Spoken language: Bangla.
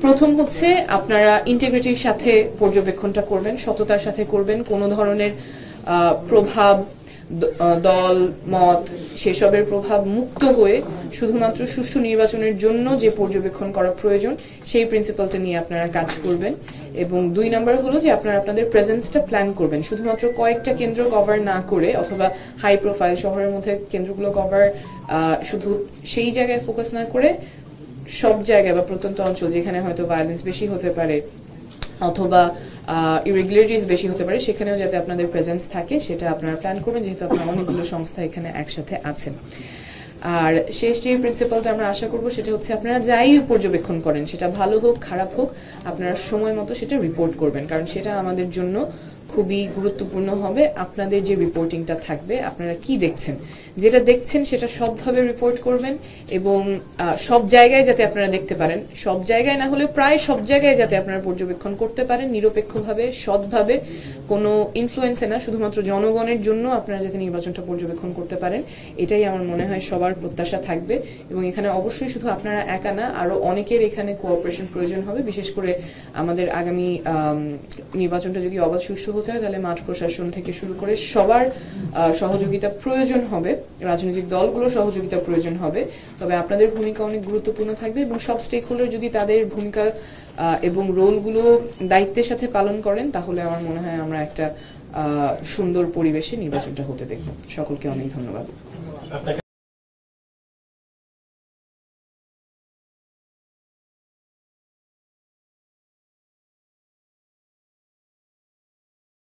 প্রথম হচ্ছে আপনারা ইন্টিগ্রিটির সাথে পর্যবেক্ষণটা করবেন, সততার সাথে করবেন। কোনো ধরনের প্রভাব, দল মত সেসবের প্রভাব মুক্ত হয়ে শুধুমাত্র সুষ্ঠু নির্বাচনের জন্য যে পর্যবেক্ষণ করা প্রয়োজন সেই প্রিন্সিপালটা নিয়ে আপনারা কাজ করবেন। এবং 2 নাম্বার হলো যে আপনারা আপনাদের প্রেজেন্সটা প্ল্যান করবেন, শুধুমাত্র কয়েকটা কেন্দ্র কভার না করে অথবা হাই প্রোফাইল শহরের মধ্যে কেন্দ্রগুলো কভার শুধু সেই জায়গায় ফোকাস না করে সব জায়গায় বা প্রত্যন্ত অঞ্চল যেখানে হয়তো ভায়োলেন্স বেশি হতে পারে অথবা ইরেগুলারিটিস বেশি হতে পারে সেখানেও যাতে আপনাদের প্রেজেন্স থাকে সেটা আপনারা প্ল্যান করবেন, যেহেতু আপনার অনেকগুলো সংস্থা এখানে একসাথে আছেন। আর শেষ যে প্রিন্সিপালটা আমরা আশা করব সেটা হচ্ছে আপনারা যাই পর্যবেক্ষণ করেন সেটা ভালো হোক খারাপ হোক আপনারা সময় মতো সেটা রিপোর্ট করবেন, কারণ সেটা আমাদের জন্য খুবই গুরুত্বপূর্ণ হবে। আপনাদের যে রিপোর্টিংটা থাকবে, আপনারা কি দেখছেন, যেটা দেখছেন সেটা সৎভাবে রিপোর্ট করবেন এবং সব জায়গায় যাতে আপনারা দেখতে পারেন, সব জায়গায় না হলেও প্রায় সব জায়গায় যাতে আপনারা পর্যবেক্ষণ করতে পারেন নিরপেক্ষভাবে, সৎভাবে, কোনো ইনফ্লুয়েন্সে না, শুধুমাত্র জনগণের জন্য আপনারা যাতে নির্বাচনটা পর্যবেক্ষণ করতে পারেন, এটাই আমার মনে হয় সবার প্রত্যাশা থাকবে। এবং এখানে অবশ্যই শুধু আপনারা একা না, আরো অনেকের এখানে কোঅপারেশন প্রয়োজন হবে, বিশেষ করে আমাদের আগামী নির্বাচনটা যদি অবাধ সুষ্ঠু হতে হয় তাহলে মাঠ প্রশাসন থেকে শুরু করে সবার সহযোগিতা প্রয়োজন হবে, রাজনৈতিক দলগুলো সহযোগিতা প্রয়োজন হবে। তবে আপনাদের ভূমিকা অনেক গুরুত্বপূর্ণ থাকবে এবং সব স্টেক হোল্ডার যদি তাদের ভূমিকা এবং রোলগুলো দায়িত্বের সাথে পালন করেন তাহলে আমার মনে হয় আমরা একটা সুন্দর পরিবেশে নির্বাচনটা হতে দেখব। সকলকে অনেক ধন্যবাদ।